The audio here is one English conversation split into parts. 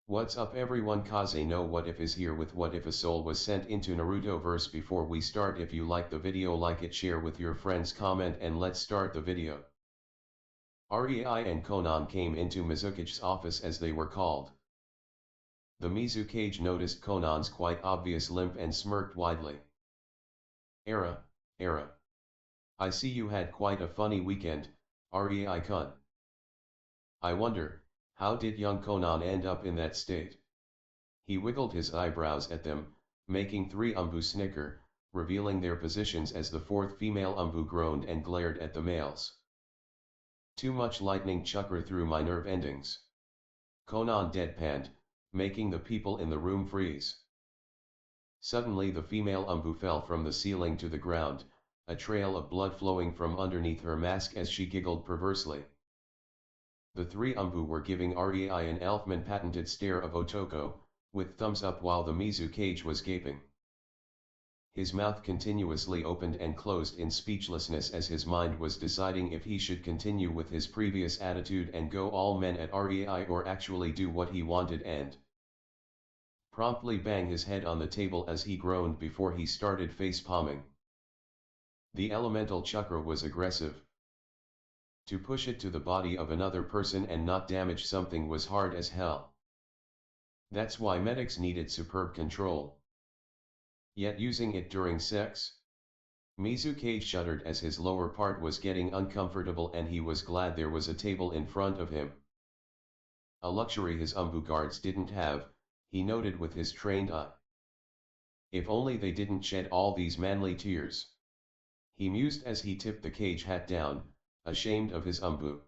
What's up everyone, Kaze no What If is here with What If a Soul was sent into Naruto verse. Before we start, if you like the video, like it, share with your friends, comment, and let's start the video. Rei and Konan came into Mizuki's office as they were called. The Mizukage noticed Konan's quite obvious limp and smirked widely. Era. I see you had quite a funny weekend, Rei-kun. I wonder, how did young Konan end up in that state? He wiggled his eyebrows at them, making three Umbu snicker, revealing their positions as the fourth female Umbu groaned and glared at the males. Too much lightning chakra through my nerve endings. Konan deadpanned, making the people in the room freeze. Suddenly the female Umbu fell from the ceiling to the ground, a trail of blood flowing from underneath her mask as she giggled perversely. The three Umbu were giving Rei an Elfman patented stare of Otoko, with thumbs up, while the Mizukage was gaping. His mouth continuously opened and closed in speechlessness as his mind was deciding if he should continue with his previous attitude and go all men at Rei or actually do what he wanted and promptly bang his head on the table as he groaned before he started face palming. The elemental chakra was aggressive. To push it to the body of another person and not damage something was hard as hell. That's why medics needed superb control. Yet using it during sex? Mizukage shuddered as his lower part was getting uncomfortable and he was glad there was a table in front of him. A luxury his Umbu guards didn't have, he noted with his trained eye. If only they didn't shed all these manly tears. He mused as he tipped the cage hat down, ashamed of his Umbu.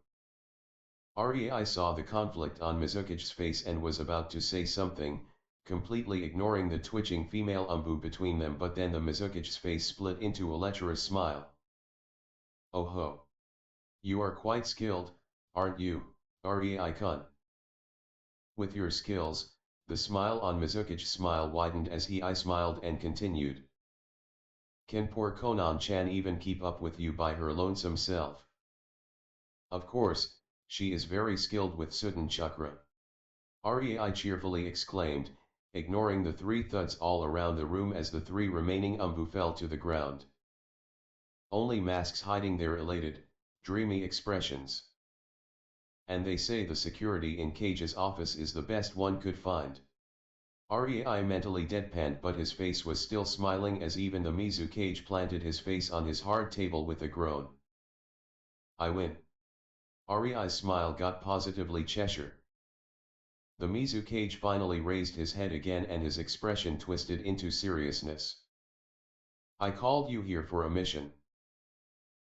Rei saw the conflict on Mizukige's face and was about to say something, completely ignoring the twitching female Umbu between them, but then the Mizukige's face split into a lecherous smile. Oh ho! You are quite skilled, aren't you, Rei-kun? With your skills, the smile on Mizukige's smile widened as he smiled and continued. Can poor Konan-chan even keep up with you by her lonesome self? Of course, she is very skilled with Sudan chakra. Rei cheerfully exclaimed, ignoring the three thuds all around the room as the three remaining Umbu fell to the ground. Only masks hiding their elated, dreamy expressions. And they say the security in Cage's office is the best one could find. Rei mentally deadpanned, but his face was still smiling as even the Mizukage planted his face on his hard table with a groan. I win. Rei's smile got positively Cheshire. The Mizukage finally raised his head again and his expression twisted into seriousness. I called you here for a mission.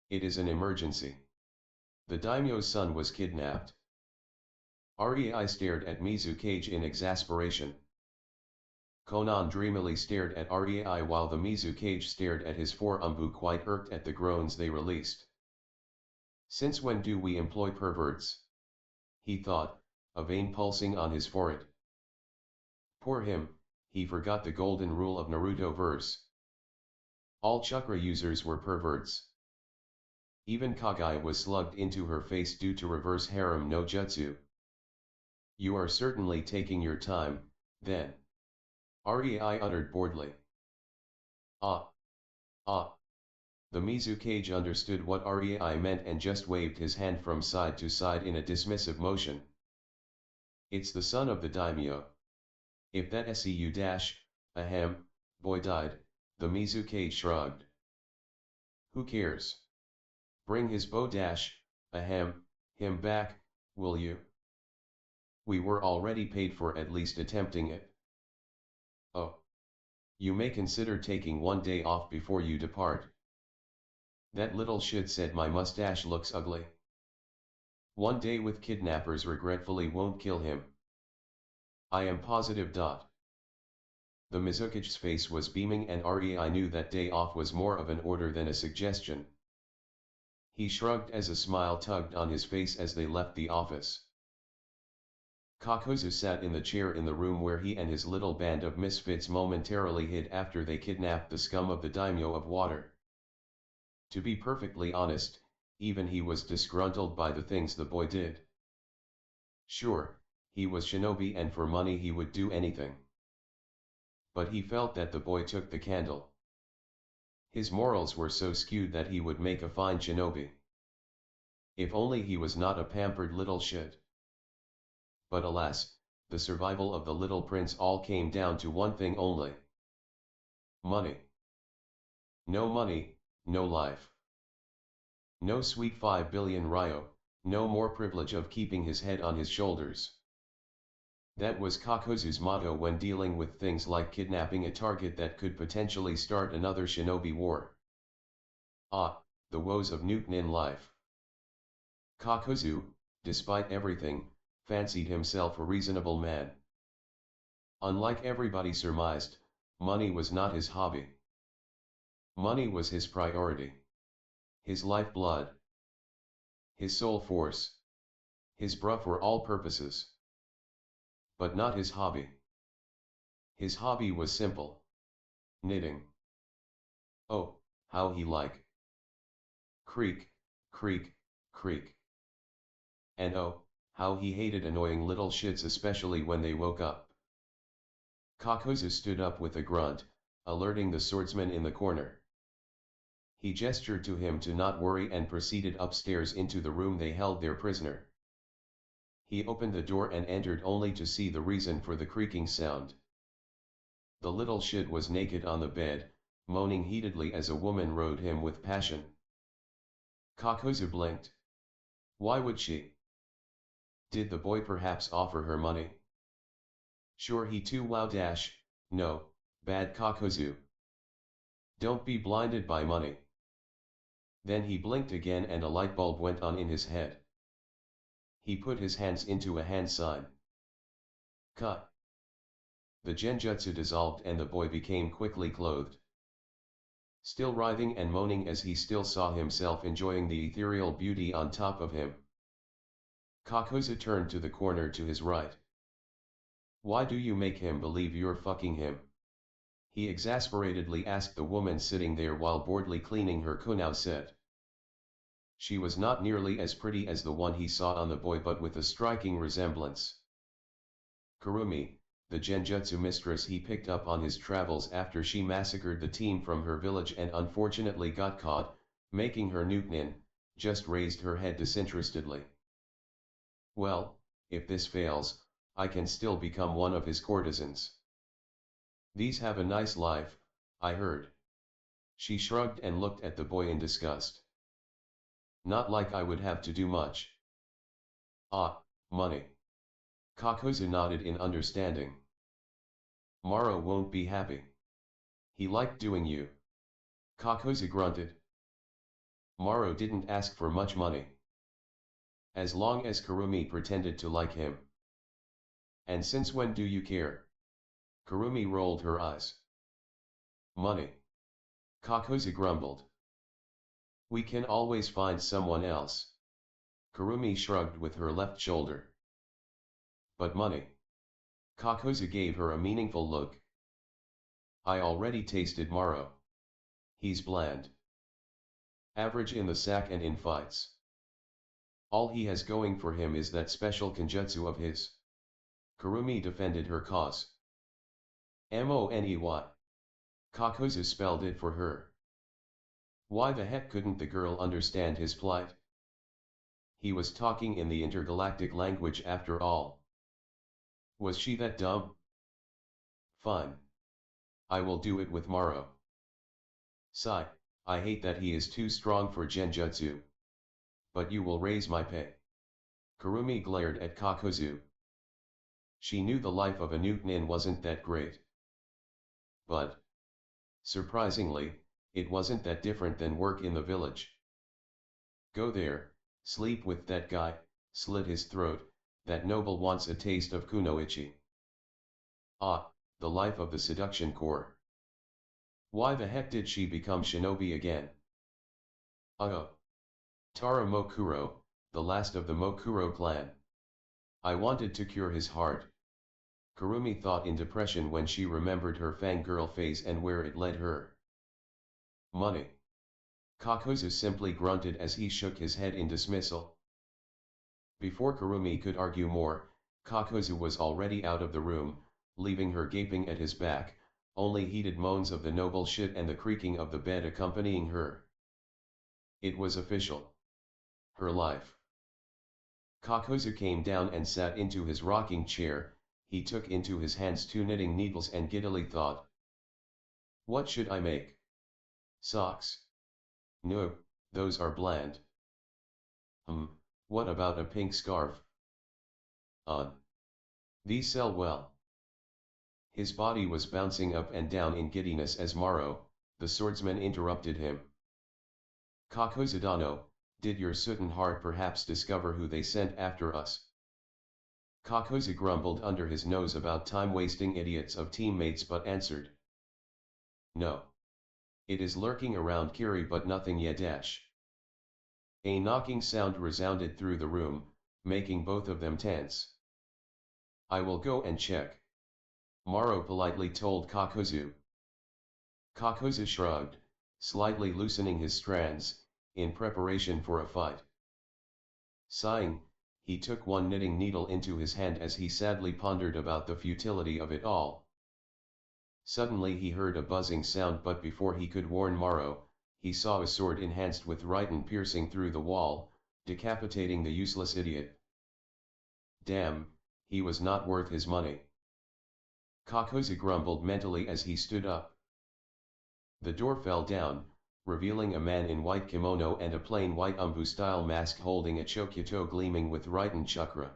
It is an emergency. The daimyo's son was kidnapped. Rei stared at Mizukage in exasperation. Konan dreamily stared at Rei while the Mizukage stared at his four Umbu, quite irked at the groans they released. Since when do we employ perverts? He thought, a vein pulsing on his forehead. Poor him, he forgot the golden rule of Naruto verse. All chakra users were perverts. Even Kage was slugged into her face due to reverse harem no jutsu. You are certainly taking your time, then. Rei uttered boredly. Ah. The Mizukage understood what Rei meant and just waved his hand from side to side in a dismissive motion. It's the son of the daimyo. If that boy died, the Mizukage shrugged. Who cares? Bring his him back, will you? We were already paid for at least attempting it. Oh. You may consider taking one day off before you depart. That little shit said my mustache looks ugly. One day with kidnappers regretfully won't kill him. I am positive. The Mizukige's face was beaming and Rei knew that day off was more of an order than a suggestion. He shrugged as a smile tugged on his face as they left the office. Kakuzu sat in the chair in the room where he and his little band of misfits momentarily hid after they kidnapped the scum of the daimyo of water. To be perfectly honest, even he was disgruntled by the things the boy did. Sure, He was shinobi and for money he would do anything. But he felt that the boy took the candle. His morals were so skewed that he would make a fine shinobi. If only he was not a pampered little shit. But alas, the survival of the little prince all came down to one thing only. Money. No money, no life. No sweet 5 billion ryo, no more privilege of keeping his head on his shoulders. That was Kakuzu's motto when dealing with things like kidnapping a target that could potentially start another shinobi war. Ah, the woes of Newtonin life. Kakuzu, despite everything, fancied himself a reasonable man. Unlike everybody surmised, money was not his hobby. Money was his priority. His lifeblood. His sole force. His bruh for all purposes. But not his hobby. His hobby was simple. Knitting. Oh, how he like. Creak, creak, creak. And oh, how he hated annoying little shits, especially when they woke up. Kakuzu stood up with a grunt, alerting the swordsman in the corner. He gestured to him to not worry and proceeded upstairs into the room they held their prisoner. He opened the door and entered only to see the reason for the creaking sound. The little shit was naked on the bed, moaning heatedly as a woman rode him with passion. Kakuzu blinked. Why would she? Did the boy perhaps offer her money? Sure he too wow dash, no, bad Kakuzu. Don't be blinded by money. Then he blinked again and a light bulb went on in his head. He put his hands into a hand sign. Cut. The genjutsu dissolved and the boy became quickly clothed. Still writhing and moaning as he still saw himself enjoying the ethereal beauty on top of him. Kakuzu turned to the corner to his right. Why do you make him believe you're fucking him? He exasperatedly asked the woman sitting there while boredly cleaning her kunao set. She was not nearly as pretty as the one he saw on the boy, but with a striking resemblance. Kurumi, the genjutsu mistress he picked up on his travels after she massacred the team from her village and unfortunately got caught, making her Newtonin, just raised her head disinterestedly. Well, if this fails, I can still become one of his courtesans. These have a nice life, I heard. She shrugged and looked at the boy in disgust. Not like I would have to do much. Ah, money. Kakuzu nodded in understanding. Maro won't be happy. He liked doing you. Kakuzu grunted. Maro didn't ask for much money. As long as Kurumi pretended to like him. And since when do you care? Kurumi rolled her eyes. Money. Kakuzu grumbled. We can always find someone else. Kurumi shrugged with her left shoulder. But money. Kakuzu gave her a meaningful look. I already tasted Maro. He's bland. Average in the sack and in fights. All he has going for him is that special kenjutsu of his. Kurumi defended her cause. Money. Kakuzu spelled it for her. Why the heck couldn't the girl understand his plight? He was talking in the intergalactic language after all. Was she that dumb? Fine. I will do it with Maro. Sigh, I hate that he is too strong for genjutsu. But you will raise my pay. Kurumi glared at Kakuzu. She knew the life of a Newtonin wasn't that great. But, surprisingly, it wasn't that different than work in the village. Go there, sleep with that guy, slit his throat, that noble wants a taste of kunoichi. Ah, the life of the seduction core. Why the heck did she become shinobi again? Oh. Tara Mokuro, the last of the Mokuro clan. I wanted to cure his heart. Kurumi thought in depression when she remembered her fangirl phase and where it led her. Money. Kakuzu simply grunted as he shook his head in dismissal. Before Kurumi could argue more, Kakozu was already out of the room, leaving her gaping at his back, only heated moans of the noble shit and the creaking of the bed accompanying her. It was official. Her life. Kakozu came down and sat into his rocking chair. He took into his hands 2 knitting needles and giddily thought. What should I make? Socks? No, those are bland. What about a pink scarf? These sell well. His body was bouncing up and down in giddiness as Maro, the swordsman, interrupted him. Kakozudano, did your soot'n heart perhaps discover who they sent after us? Kakozu grumbled under his nose about time-wasting idiots of teammates but answered. No. It is lurking around Kiri but nothing yet. A knocking sound resounded through the room, making both of them tense. I will go and check. Maro politely told Kakozu. Kakozu shrugged, slightly loosening his strands, in preparation for a fight. Sighing, he took 1 knitting needle into his hand as he sadly pondered about the futility of it all. Suddenly he heard a buzzing sound, but before he could warn Maro, he saw a sword enhanced with Riton piercing through the wall, decapitating the useless idiot. Damn, he was not worth his money. Kakozu grumbled mentally as he stood up. The door fell down, revealing a man in white kimono and a plain white umbu-style mask holding a chokito gleaming with Riton chakra.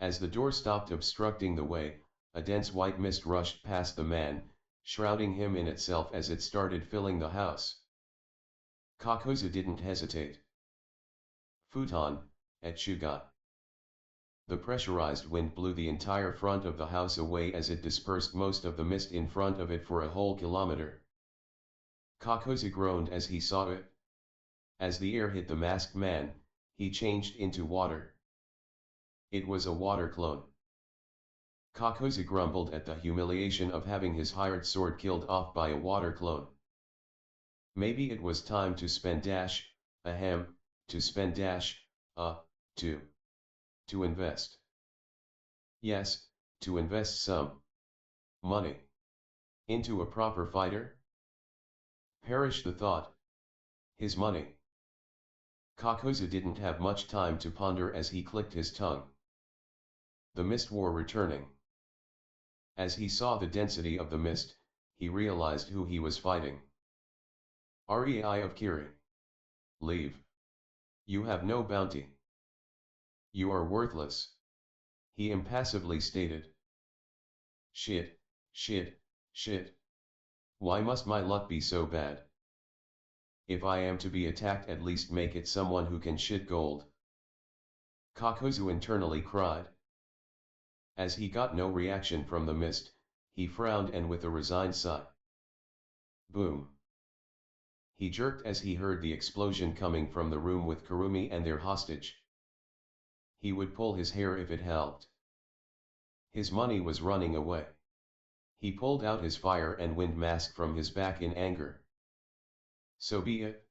As the door stopped obstructing the way, a dense white mist rushed past the man, shrouding him in itself as it started filling the house. Kakozu didn't hesitate. Futon, at Shugai. The pressurized wind blew the entire front of the house away as it dispersed most of the mist in front of it for a whole kilometer. Kakozu groaned as he saw it. As the air hit the masked man, he changed into water. It was a water clone. Kakozu grumbled at the humiliation of having his hired sword killed off by a water clone. Maybe it was time to spend to invest. Yes, to invest some money into a proper fighter? Perish the thought. His money. Kakozu didn't have much time to ponder as he clicked his tongue. The mist war returning. As he saw the density of the mist, he realized who he was fighting. Rei of Kiri. Leave. You have no bounty. You are worthless. He impassively stated. Shit, shit, shit. Why must my luck be so bad? If I am to be attacked, at least make it someone who can shit gold. Kakozu internally cried. As he got no reaction from the mist, he frowned and with a resigned sigh. Boom. He jerked as he heard the explosion coming from the room with Kurumi and their hostage. He would pull his hair if it helped. His money was running away. He pulled out his fire and wind mask from his back in anger. So be it.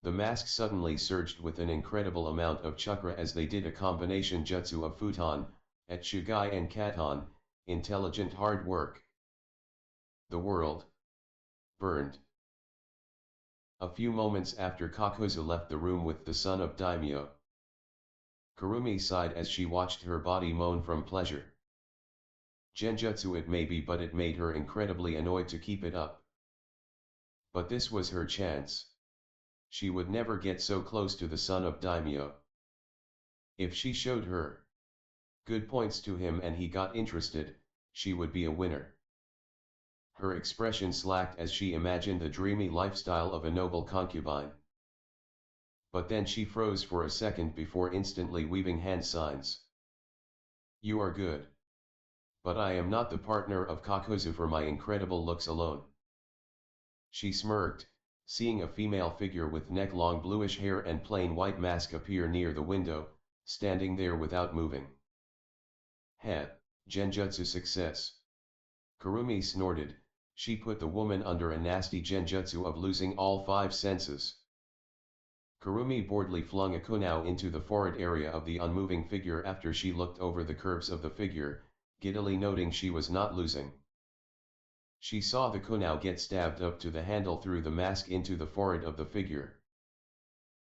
The mask suddenly surged with an incredible amount of chakra as they did a combination jutsu of Futon, Etsugai and Katon, intelligent hard work. The world burned. A few moments after Kakozu left the room with the son of Daimyo. Kurumi sighed as she watched her body moan from pleasure. Genjutsu it may be, but it made her incredibly annoyed to keep it up. But this was her chance. She would never get so close to the son of Daimyo. If she showed her good points to him and he got interested, she would be a winner. Her expression slacked as she imagined the dreamy lifestyle of a noble concubine. But then she froze for a second before instantly weaving hand signs. You are good. But I am not the partner of Kakozu for my incredible looks alone. She smirked, seeing a female figure with neck-long bluish hair and plain white mask appear near the window, standing there without moving. Heh, genjutsu success. Kurumi snorted. She put the woman under a nasty genjutsu of losing all 5 senses. Kurumi boredly flung a kunao into the forehead area of the unmoving figure after she looked over the curves of the figure, giddily noting she was not losing. She saw the kunao get stabbed up to the handle through the mask into the forehead of the figure.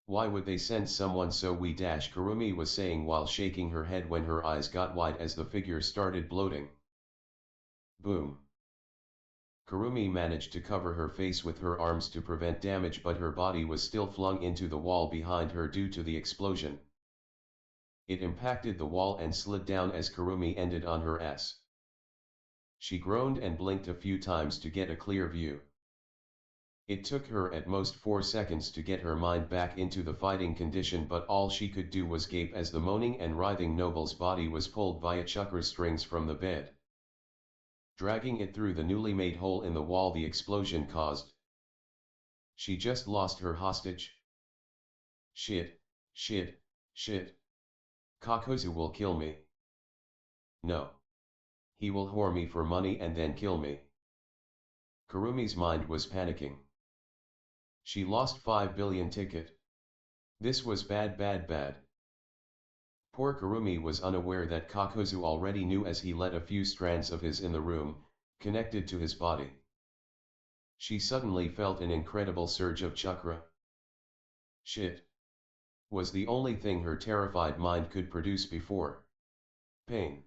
Why would they send someone so weak? Kurumi was saying while shaking her head when her eyes got wide as the figure started bloating. Boom. Kurumi managed to cover her face with her arms to prevent damage, but her body was still flung into the wall behind her due to the explosion. It impacted the wall and slid down as Kurumi ended on her ass. She groaned and blinked a few times to get a clear view. It took her at most 4 seconds to get her mind back into the fighting condition, but all she could do was gape as the moaning and writhing noble's body was pulled via chakra strings from the bed, dragging it through the newly made hole in the wall the explosion caused. She just lost her hostage. Shit, shit, shit. Kakuzu will kill me. No. He will whore me for money and then kill me. Kurumi's mind was panicking. She lost 5 billion ticket. This was bad. Poor Kurumi was unaware that Kakuzu already knew as he let a few strands of his in the room, connected to his body. She suddenly felt an incredible surge of chakra. Shit. Was the only thing her terrified mind could produce before. Pain.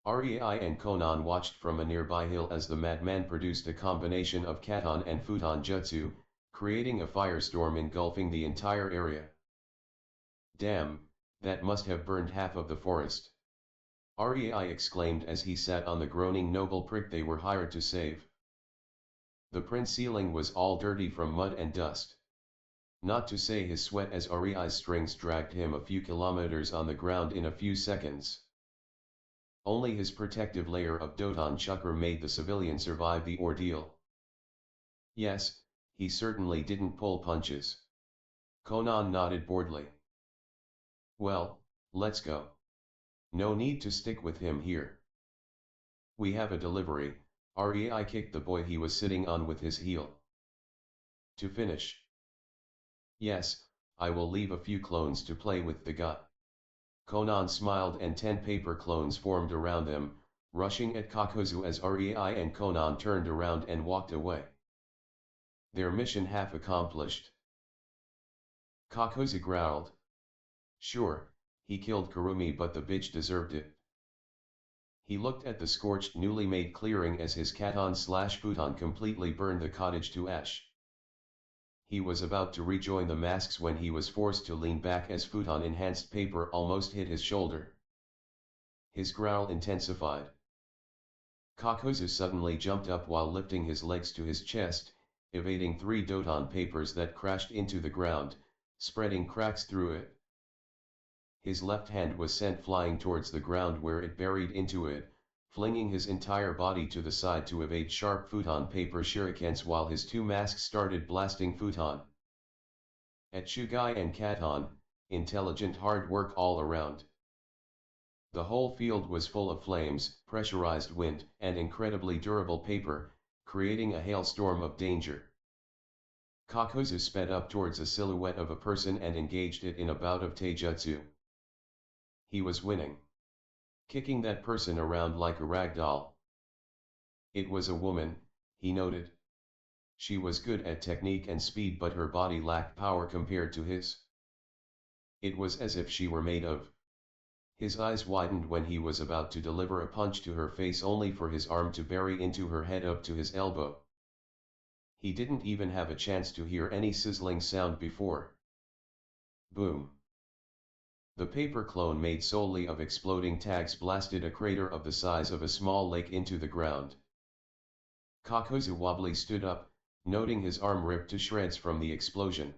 Rei and Konan watched from a nearby hill as the madman produced a combination of Katon and Futon Jutsu, creating a firestorm engulfing the entire area. Damn, that must have burned half of the forest. Rei exclaimed as he sat on the groaning noble prick they were hired to save. The prince ceiling was all dirty from mud and dust. Not to say his sweat, as Rei's strings dragged him a few kilometers on the ground in a few seconds. Only his protective layer of Doton chakra made the civilian survive the ordeal. Yes, he certainly didn't pull punches. Konan nodded boredly. Well, let's go. No need to stick with him here. We have a delivery. Rei kicked the boy he was sitting on with his heel. To finish. Yes, I will leave a few clones to play with the guy. Konan smiled and 10 paper clones formed around them, rushing at Kakuzu as Rei and Konan turned around and walked away. Their mission half accomplished. Kakuzu growled. Sure, he killed Kurumi, but the bitch deserved it. He looked at the scorched newly made clearing as his Katon/Futon completely burned the cottage to ash. He was about to rejoin the masks when he was forced to lean back as Futon enhanced paper almost hit his shoulder. His growl intensified. Kakuzu suddenly jumped up while lifting his legs to his chest, evading 3 Doton papers that crashed into the ground, spreading cracks through it. His left hand was sent flying towards the ground where it buried into it, flinging his entire body to the side to evade sharp Futon paper shurikens while his 2 masks started blasting Futon. At Shugai and Katon, intelligent hard work all around. The whole field was full of flames, pressurized wind, and incredibly durable paper, creating a hailstorm of danger. Kakuzu sped up towards a silhouette of a person and engaged it in a bout of taijutsu. He was winning. Kicking that person around like a rag doll. It was a woman, he noted. She was good at technique and speed, but her body lacked power compared to his. It was as if she were made of. His eyes widened when he was about to deliver a punch to her face, only for his arm to bury into her head up to his elbow. He didn't even have a chance to hear any sizzling sound before. Boom. The paper clone made solely of exploding tags blasted a crater of the size of a small lake into the ground. Kakuzu wobbly stood up, noting his arm ripped to shreds from the explosion.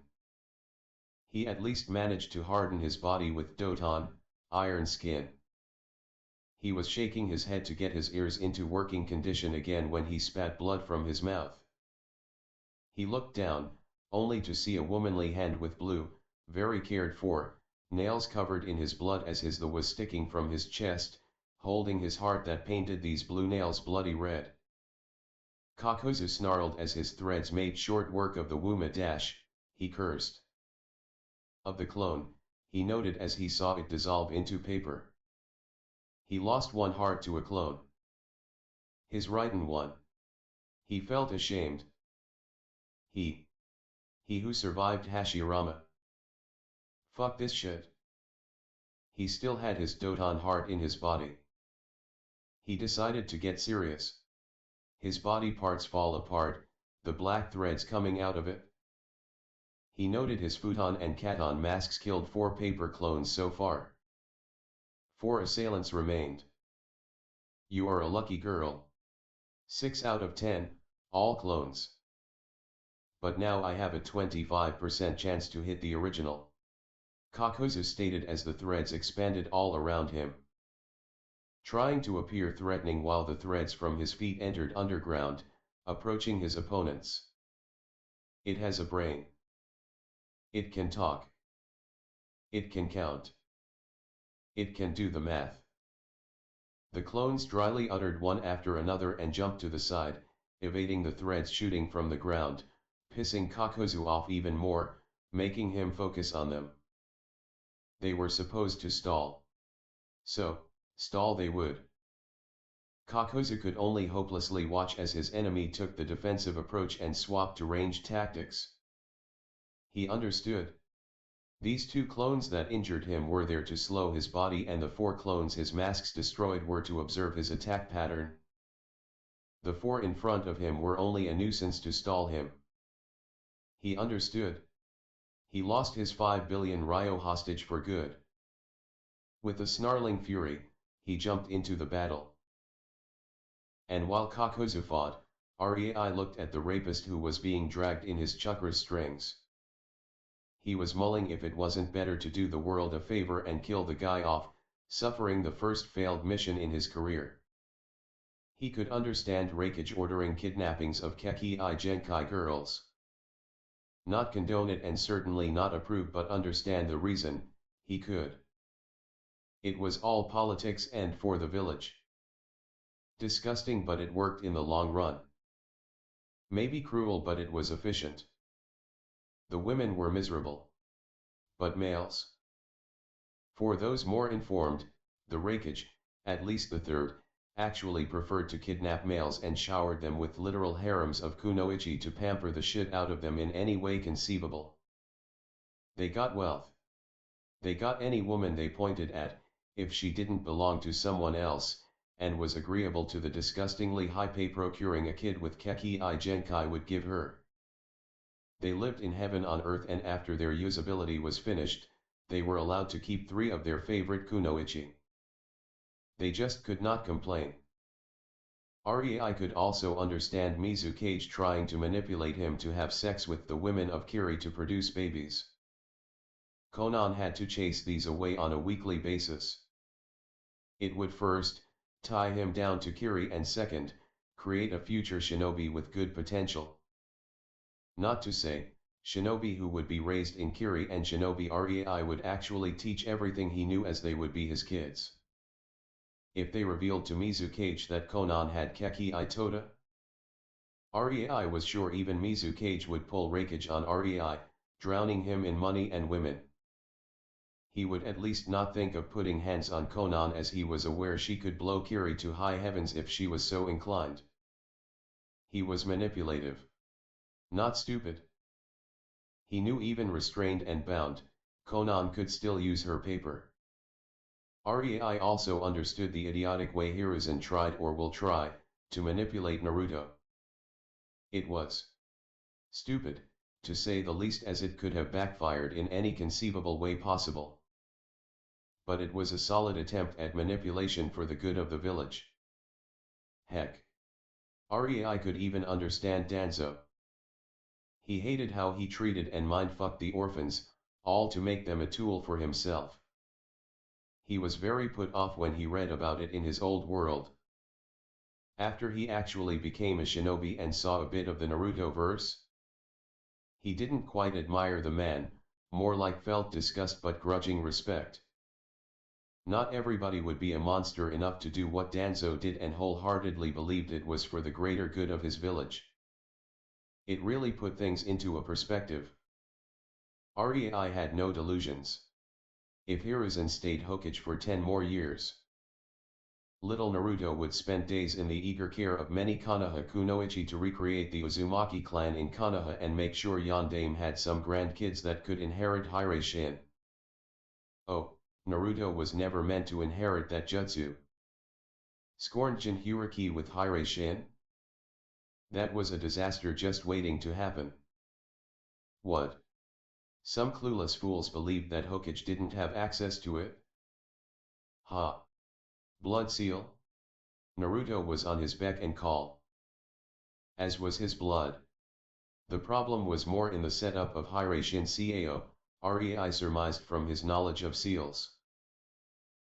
He at least managed to harden his body with Doton, iron skin. He was shaking his head to get his ears into working condition again when he spat blood from his mouth. He looked down, only to see a womanly hand with blue, very cared for, nails covered in his blood as his the was sticking from his chest, holding his heart that painted these blue nails bloody red. Kakuzu snarled as his threads made short work of the Wuma dash. he cursed. Of the clone, he noted as he saw it dissolve into paper. He lost one heart to a clone. His Raiden one. He felt ashamed. He who survived Hashirama. Fuck this shit. He still had his Doton heart in his body. He decided to get serious. His body parts fall apart, the black threads coming out of it. He noted his futon and katon masks killed 4 paper clones so far. 4 assailants remained. You are a lucky girl. 6 out of 10, all clones. But now I have a 25% chance to hit the original. Kakuzu stated as the threads expanded all around him, trying to appear threatening while the threads from his feet entered underground, approaching his opponents. It has a brain. It can talk. It can count. It can do the math. The clones dryly uttered one after another and jumped to the side, evading the threads shooting from the ground, pissing Kakuzu off even more, making him focus on them. They were supposed to stall. So, stall they would. Kakuzu could only hopelessly watch as his enemy took the defensive approach and swapped to ranged tactics. He understood. These 2 clones that injured him were there to slow his body, and the 4 clones his masks destroyed were to observe his attack pattern. The 4 in front of him were only a nuisance to stall him. He understood. He lost his 5 billion Ryo hostage for good. With a snarling fury, he jumped into the battle. And while Kakuzu fought, Rei looked at the rapist who was being dragged in his chakra strings. He was mulling if it wasn't better to do the world a favor and kill the guy off, suffering the first failed mission in his career. He could understand Reikage ordering kidnappings of Kekii Genkai girls. Not condone it and certainly not approve, but understand the reason, he could. It was all politics and for the village. Disgusting, but it worked in the long run. Maybe cruel, but it was efficient. The women were miserable. But males? For those more informed, the Reikage, at least the third, actually preferred to kidnap males and showered them with literal harems of kunoichi to pamper the shit out of them in any way conceivable. They got wealth. They got any woman they pointed at, if she didn't belong to someone else, and was agreeable to the disgustingly high pay procuring a kid with Kekii Genkai would give her. They lived in heaven on earth, and after their usability was finished, they were allowed to keep 3 of their favorite kunoichi. They just could not complain. Rei could also understand Mizukage trying to manipulate him to have sex with the women of Kiri to produce babies. Konan had to chase these away on a weekly basis. It would first, tie him down to Kiri, and second, create a future shinobi with good potential. Not to say, shinobi who would be raised in Kiri, and shinobi Rei would actually teach everything he knew as they would be his kids. If they revealed to Mizukage that Konan had Kekii Tota, Rei was sure even Mizukage would pull Reikage on Rei, drowning him in money and women. He would at least not think of putting hands on Konan, as he was aware she could blow Kiri to high heavens if she was so inclined. He was manipulative. Not stupid. He knew even restrained and bound, Konan could still use her paper. Rei also understood the idiotic way Hiruzen tried, or will try, to manipulate Naruto. It was stupid, to say the least, as it could have backfired in any conceivable way possible. But it was a solid attempt at manipulation for the good of the village. Heck. Rei could even understand Danzo. He hated how he treated and mind-fucked the orphans, all to make them a tool for himself. He was very put off when he read about it in his old world. After he actually became a shinobi and saw a bit of the Naruto verse, he didn't quite admire the man, more like felt disgust but grudging respect. Not everybody would be a monster enough to do what Danzo did, and wholeheartedly believed it was for the greater good of his village. It really put things into a perspective. Rei had no delusions. If Hiruzen stayed Hokage for 10 more years, little Naruto would spend days in the eager care of many Konoha kunoichi to recreate the Uzumaki clan in Konoha and make sure Yondaime had some grandkids that could inherit Hiraishin. Oh, Naruto was never meant to inherit that jutsu. Scorned Jinchuriki with Hiraishin? That was a disaster just waiting to happen. What? Some clueless fools believed that Hokage didn't have access to it? Ha! Blood seal? Naruto was on his beck and call. As was his blood. The problem was more in the setup of Hiraishin Cao, Rei surmised from his knowledge of seals.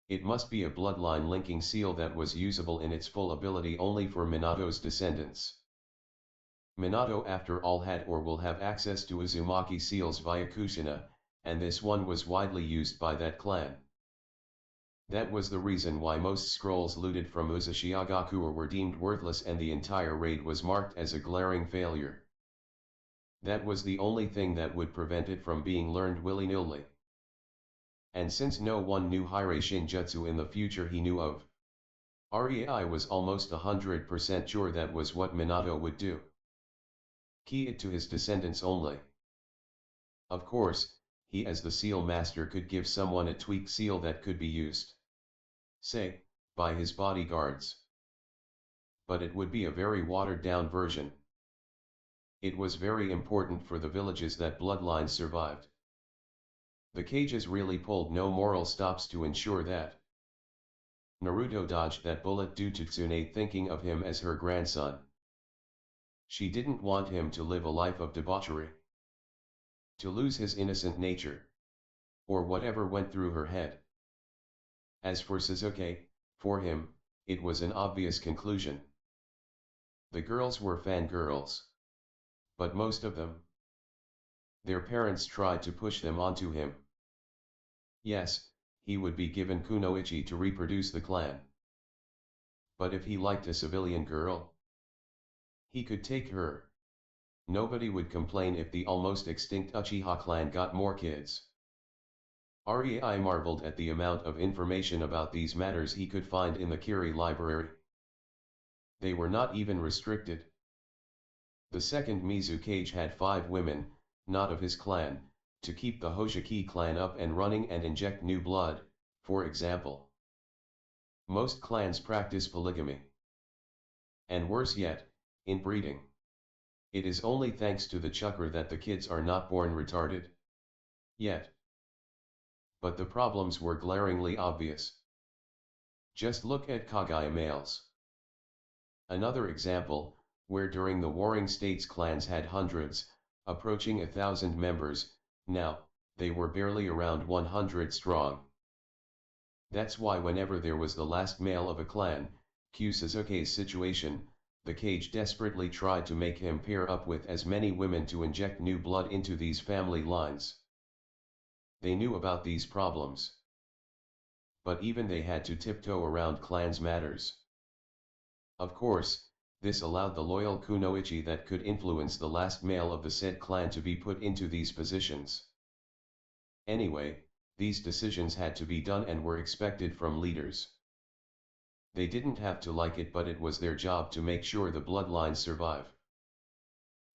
It must be a bloodline linking seal that was usable in its full ability only for Minato's descendants. Minato after all had or will have access to Uzumaki seals via Kushina, and this one was widely used by that clan. That was the reason why most scrolls looted from Uzushiagakuwa were deemed worthless and the entire raid was marked as a glaring failure. That was the only thing that would prevent it from being learned willy-nilly. And since no one knew Hiraishin Jutsu in the future he knew of, Rei was almost 100% sure that was what Minato would do. Key it to his descendants only. Of course, he as the seal master could give someone a tweaked seal that could be used, say, by his bodyguards. But it would be a very watered down version. It was very important for the villages that bloodlines survived. The cages really pulled no moral stops to ensure that. Naruto dodged that bullet due to Tsunade thinking of him as her grandson. She didn't want him to live a life of debauchery, to lose his innocent nature, or whatever went through her head. As for Sasuke, for him, it was an obvious conclusion. The girls were fangirls. But most of them, their parents tried to push them onto him. Yes, he would be given kunoichi to reproduce the clan. But if he liked a civilian girl, he could take her. Nobody would complain if the almost extinct Uchiha clan got more kids. Rei marveled at the amount of information about these matters he could find in the Kiri library. They were not even restricted. The second Mizu Kage had 5 women, not of his clan, to keep the Hoshiki clan up and running and inject new blood, for example. Most clans practice polygamy. And worse yet, inbreeding. It is only thanks to the chakra that the kids are not born retarded. Yet. But the problems were glaringly obvious. Just look at Kagaya males. Another example, where during the Warring States clans had hundreds, approaching 1,000 members, now, they were barely around 100 strong. That's why whenever there was the last male of a clan, Q Sasuke's situation, the Kage desperately tried to make him pair up with as many women to inject new blood into these family lines. They knew about these problems. But even they had to tiptoe around clans matters. Of course, this allowed the loyal kunoichi that could influence the last male of the said clan to be put into these positions. Anyway, these decisions had to be done and were expected from leaders. They didn't have to like it, but it was their job to make sure the bloodlines survive.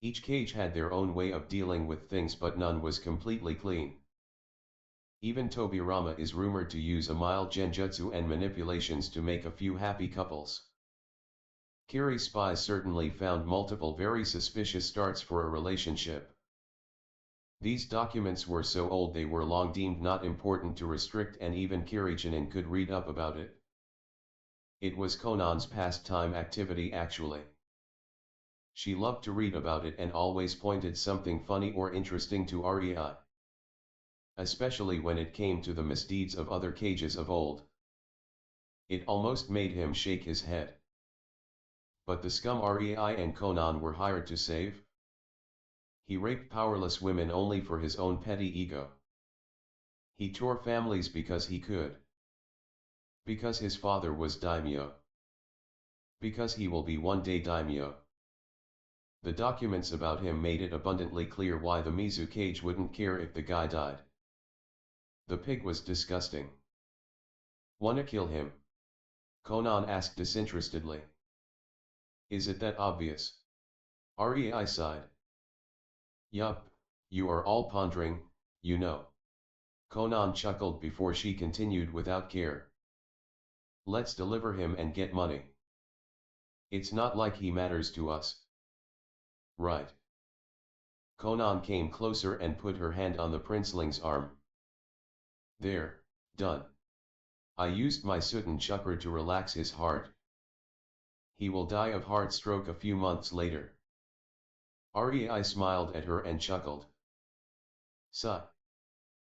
Each cage had their own way of dealing with things, but none was completely clean. Even Tobirama is rumored to use a mild genjutsu and manipulations to make a few happy couples. Kiri spies certainly found multiple very suspicious starts for a relationship. These documents were so old they were long deemed not important to restrict, and even Kiri-chinen could read up about it. It was Konan's pastime activity actually. She loved to read about it and always pointed something funny or interesting to Rei. Especially when it came to the misdeeds of other cages of old. It almost made him shake his head. But the scum Rei and Konan were hired to save? He raped powerless women only for his own petty ego. He tore families because he could. Because his father was daimyo. Because he will be one day daimyo. The documents about him made it abundantly clear why the Mizukage wouldn't care if the guy died. The pig was disgusting. Wanna kill him? Conan asked disinterestedly. Is it that obvious? Rei sighed. Yup, you are all pondering, you know. Conan chuckled before she continued without care. Let's deliver him and get money. It's not like he matters to us. Right. Conan came closer and put her hand on the princeling's arm. There, done. I used my Sutan chakra to relax his heart. He will die of heart stroke a few months later. Rei smiled at her and chuckled. Sigh.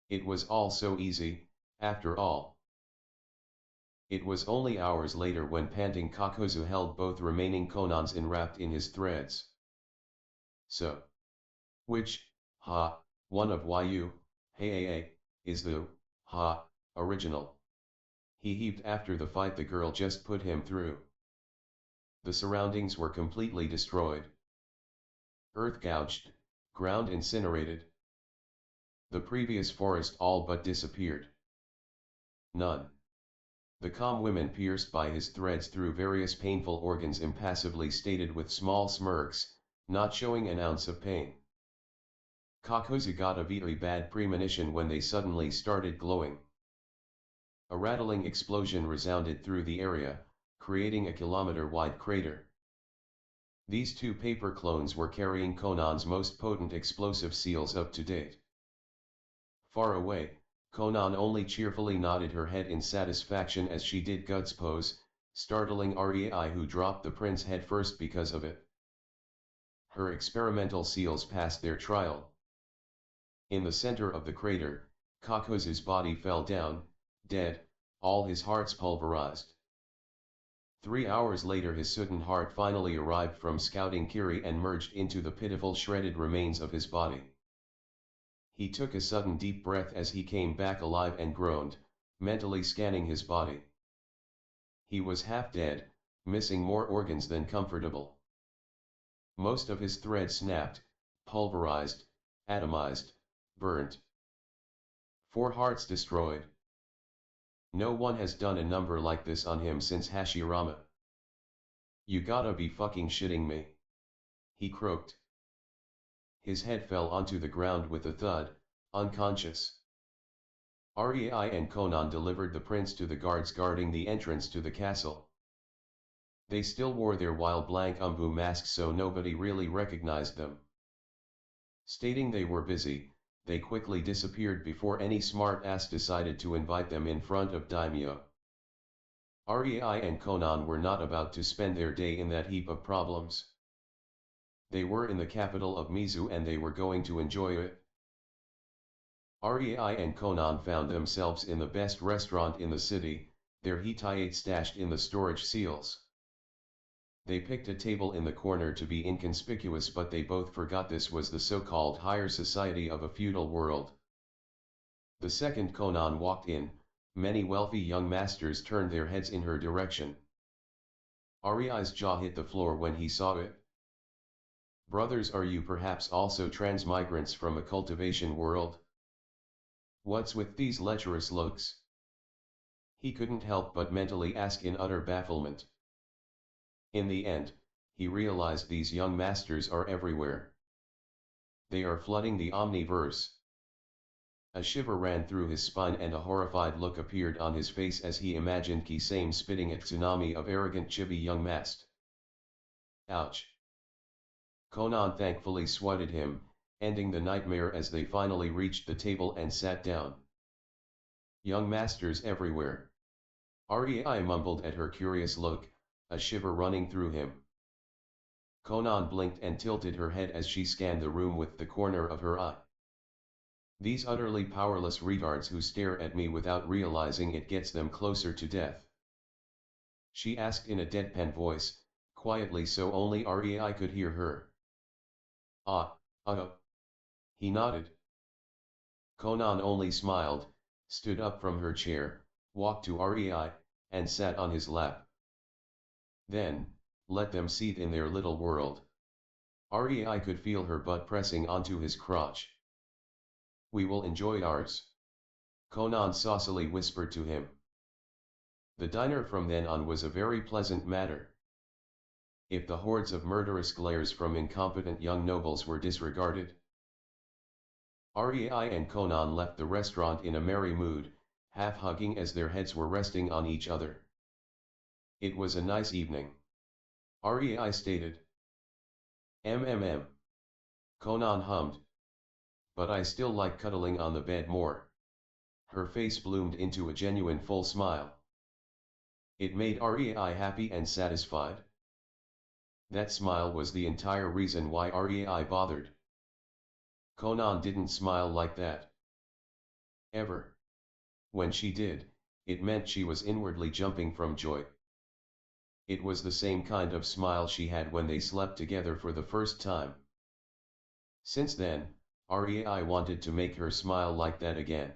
It was all so easy, after all. It was only hours later when panting Kakozu held both remaining Conans enwrapped in his threads. So. Which, one of you, hey, is the, original? He heaved after the fight the girl just put him through. The surroundings were completely destroyed. Earth gouged, ground incinerated. The previous forest all but disappeared. None. The calm women pierced by his threads through various painful organs impassively stated with small smirks, not showing an ounce of pain. Kakozu got a very bad premonition when they suddenly started glowing. A rattling explosion resounded through the area, creating a kilometer-wide crater. These two paper clones were carrying Conan's most potent explosive seals up to date. Far away, Conan only cheerfully nodded her head in satisfaction as she did Guts pose, startling Rei who dropped the prince headfirst because of it. Her experimental seals passed their trial. In the center of the crater, Kakozu's body fell down, dead, all his hearts pulverized. 3 hours later his Sutan heart finally arrived from scouting Kiri and merged into the pitiful shredded remains of his body. He took a sudden deep breath as he came back alive and groaned, mentally scanning his body. He was half dead, missing more organs than comfortable. Most of his threads snapped, pulverized, atomized, burnt. 4 hearts destroyed. No one has done a number like this on him since Hashirama. You gotta be fucking shitting me. He croaked. His head fell onto the ground with a thud, unconscious. Rei and Conan delivered the prince to the guards guarding the entrance to the castle. They still wore their wild blank umbu masks so nobody really recognized them. Stating they were busy, they quickly disappeared before any smart ass decided to invite them in front of Daimyo. Rei and Conan were not about to spend their day in that heap of problems. They were in the capital of Mizu and they were going to enjoy it. Rei and Conan found themselves in the best restaurant in the city, their Hittite stashed in the storage seals. They picked a table in the corner to be inconspicuous, but they both forgot this was the so-called higher society of a feudal world. The second Conan walked in, many wealthy young masters turned their heads in her direction. Rei's jaw hit the floor when he saw it. Brothers, are you perhaps also transmigrants from a cultivation world? What's with these lecherous looks? He couldn't help but mentally ask in utter bafflement. In the end, he realized these young masters are everywhere. They are flooding the omniverse. A shiver ran through his spine and a horrified look appeared on his face as he imagined Kisame spitting a tsunami of arrogant chibi young mast. Ouch. Conan thankfully swatted him, ending the nightmare as they finally reached the table and sat down. Young masters everywhere. Rei mumbled at her curious look, a shiver running through him. Conan blinked and tilted her head as she scanned the room with the corner of her eye. These utterly powerless retards who stare at me without realizing it gets them closer to death. She asked in a deadpan voice, quietly so only Rei could hear her. He nodded. Conan only smiled, stood up from her chair, walked to Rei, and sat on his lap. Then, let them seethe in their little world. Rei could feel her butt pressing onto his crotch. "We will enjoy ours," Conan saucily whispered to him. The diner from then on was a very pleasant matter. If the hordes of murderous glares from incompetent young nobles were disregarded. Rei and Conan left the restaurant in a merry mood, half hugging as their heads were resting on each other. "It was a nice evening," Rei stated. "MMM. Conan hummed. "But I still like cuddling on the bed more." Her face bloomed into a genuine full smile. It made Rei happy and satisfied. That smile was the entire reason why Rei bothered. Conan didn't smile like that. Ever. When she did, it meant she was inwardly jumping from joy. It was the same kind of smile she had when they slept together for the first time. Since then, Rei wanted to make her smile like that again.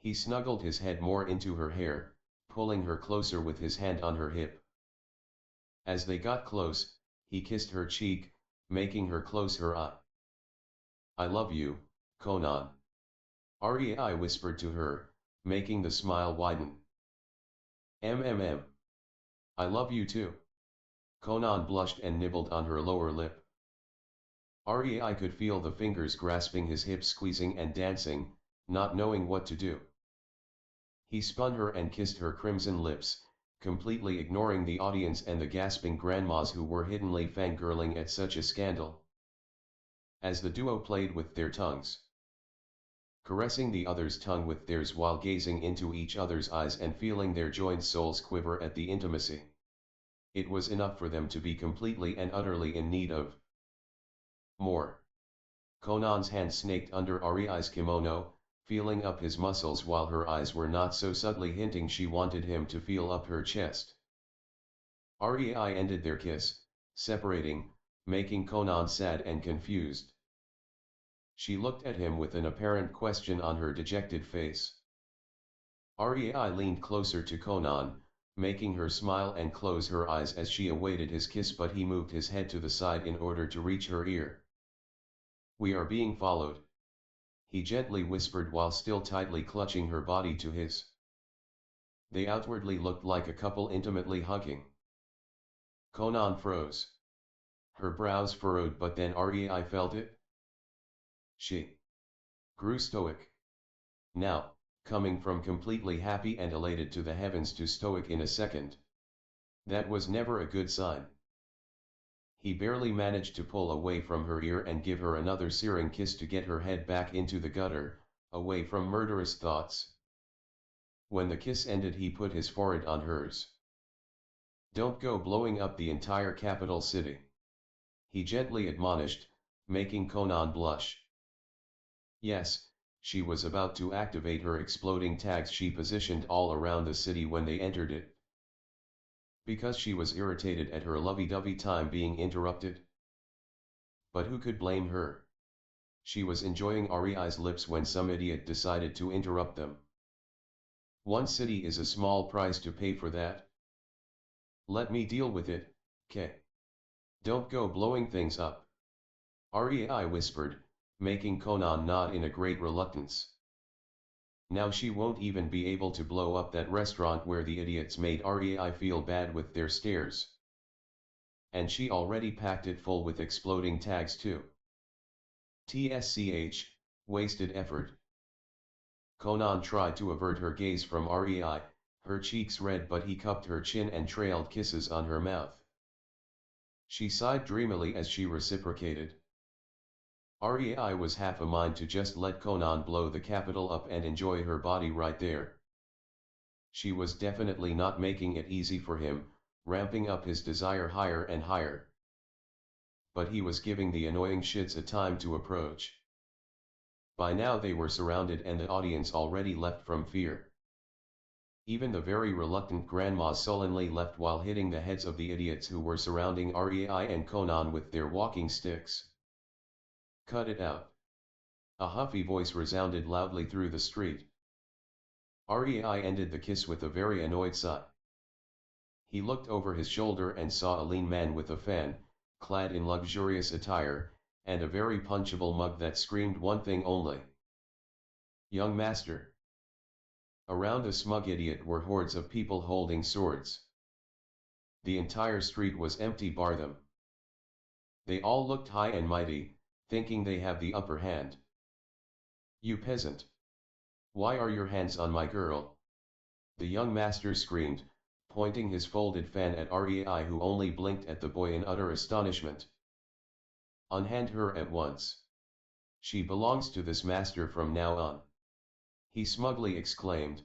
He snuggled his head more into her hair, pulling her closer with his hand on her hip. As they got close, he kissed her cheek, making her close her eye. "I love you, Conan," Rei whispered to her, making the smile widen. "MMM. I love you too." Conan blushed and nibbled on her lower lip. Rei could feel the fingers grasping his hips, squeezing and dancing, not knowing what to do. He spun her and kissed her crimson lips, completely ignoring the audience and the gasping grandmas who were hiddenly fangirling at such a scandal. As the duo played with their tongues, caressing the other's tongue with theirs while gazing into each other's eyes and feeling their joined souls quiver at the intimacy. It was enough for them to be completely and utterly in need of more. Conan's hand snaked under Rei's kimono, feeling up his muscles while her eyes were not so subtly hinting she wanted him to feel up her chest. Rei ended their kiss, separating, making Conan sad and confused. She looked at him with an apparent question on her dejected face. Rei leaned closer to Conan, making her smile and close her eyes as she awaited his kiss, but he moved his head to the side in order to reach her ear. "We are being followed," he gently whispered while still tightly clutching her body to his. They outwardly looked like a couple intimately hugging. Conan froze. Her brows furrowed, but then Rei felt it. She grew stoic. Now, coming from completely happy and elated to the heavens to stoic in a second. That was never a good sign. He barely managed to pull away from her ear and give her another searing kiss to get her head back into the gutter, away from murderous thoughts. When the kiss ended, he put his forehead on hers. "Don't go blowing up the entire capital city," he gently admonished, making Conan blush. Yes, she was about to activate her exploding tags she positioned all around the city when they entered it. Because she was irritated at her lovey-dovey time being interrupted. But who could blame her? She was enjoying Rei's lips when some idiot decided to interrupt them. One city is a small price to pay for that. "Let me deal with it, K. Don't go blowing things up," Rei whispered, making Conan nod in a great reluctance. Now she won't even be able to blow up that restaurant where the idiots made Rei feel bad with their stares. And she already packed it full with exploding tags too. TSCH, wasted effort. Conan tried to avert her gaze from Rei, her cheeks red, but he cupped her chin and trailed kisses on her mouth. She sighed dreamily as she reciprocated. Rei was half a mind to just let Conan blow the capital up and enjoy her body right there. She was definitely not making it easy for him, ramping up his desire higher and higher. But he was giving the annoying shits a time to approach. By now they were surrounded and the audience already left from fear. Even the very reluctant grandmas sullenly left while hitting the heads of the idiots who were surrounding Rei and Conan with their walking sticks. "Cut it out." A huffy voice resounded loudly through the street. Rei ended the kiss with a very annoyed sigh. He looked over his shoulder and saw a lean man with a fan, clad in luxurious attire, and a very punchable mug that screamed one thing only. Young master. Around the smug idiot were hordes of people holding swords. The entire street was empty bar them. They all looked high and mighty, thinking they have the upper hand. You peasant! Why are your hands on my girl? The young master screamed, pointing his folded fan at Rei, who only blinked at the boy in utter astonishment. Unhand her at once. She belongs to this master from now on. He smugly exclaimed.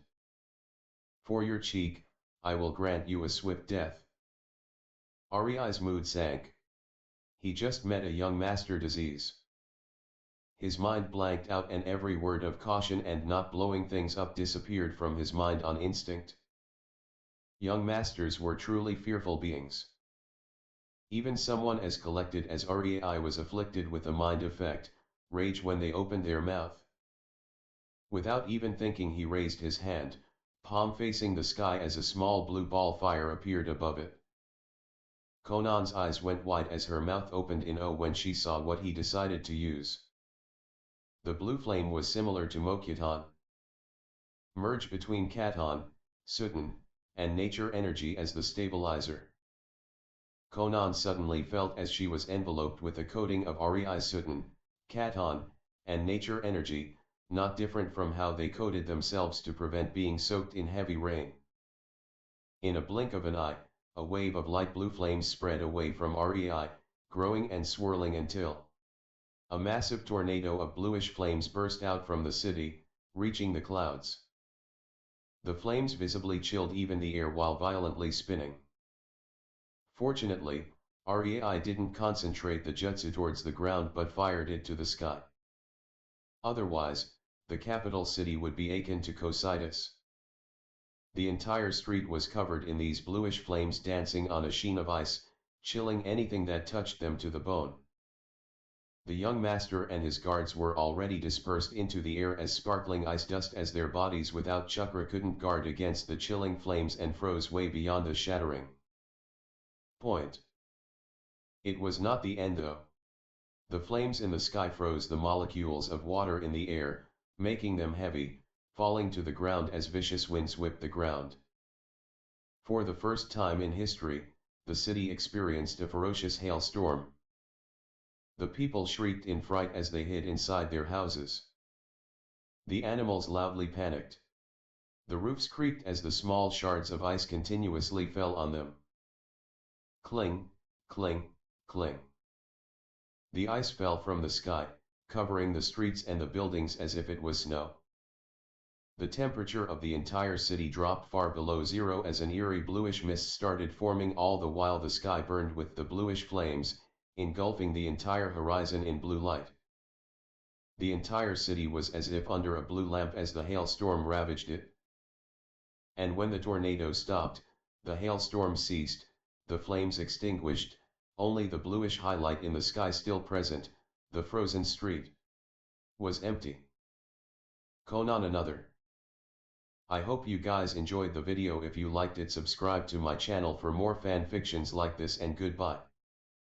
For your cheek, I will grant you a swift death. Rei's mood sank. He just met a young master disease. His mind blanked out and every word of caution and not blowing things up disappeared from his mind on instinct. Young masters were truly fearful beings. Even someone as collected as Rei was afflicted with a mind effect, rage when they opened their mouth. Without even thinking he raised his hand, palm facing the sky as a small blue ball fire appeared above it. Conan's eyes went wide as her mouth opened in O when she saw what he decided to use. The blue flame was similar to Mokyutan. Merge between Katon, Sutan, and nature energy as the stabilizer. Conan suddenly felt as she was enveloped with a coating of Rei's Sutan, Katon, and nature energy, not different from how they coated themselves to prevent being soaked in heavy rain. In a blink of an eye, a wave of light blue flames spread away from Rei, growing and swirling until a massive tornado of bluish flames burst out from the city, reaching the clouds. The flames visibly chilled even the air while violently spinning. Fortunately, Rei didn't concentrate the jutsu towards the ground but fired it to the sky. Otherwise, the capital city would be akin to Cocytus. The entire street was covered in these bluish flames dancing on a sheen of ice, chilling anything that touched them to the bone. The young master and his guards were already dispersed into the air as sparkling ice dust as their bodies without chakra couldn't guard against the chilling flames and froze way beyond the shattering point. It was not the end though. The flames in the sky froze the molecules of water in the air, making them heavy, falling to the ground as vicious winds whipped the ground. For the first time in history, the city experienced a ferocious hailstorm. The people shrieked in fright as they hid inside their houses. The animals loudly panicked. The roofs creaked as the small shards of ice continuously fell on them. Cling, cling, cling. The ice fell from the sky, covering the streets and the buildings as if it was snow. The temperature of the entire city dropped far below zero as an eerie bluish mist started forming, all the while the sky burned with the bluish flames, engulfing the entire horizon in blue light. The entire city was as if under a blue lamp as the hailstorm ravaged it. And when the tornado stopped, the hailstorm ceased, the flames extinguished, only the bluish highlight in the sky still present, the frozen street was empty. Conan another. I hope you guys enjoyed the video. If you liked it, subscribe to my channel for more fan fictions like this, and goodbye.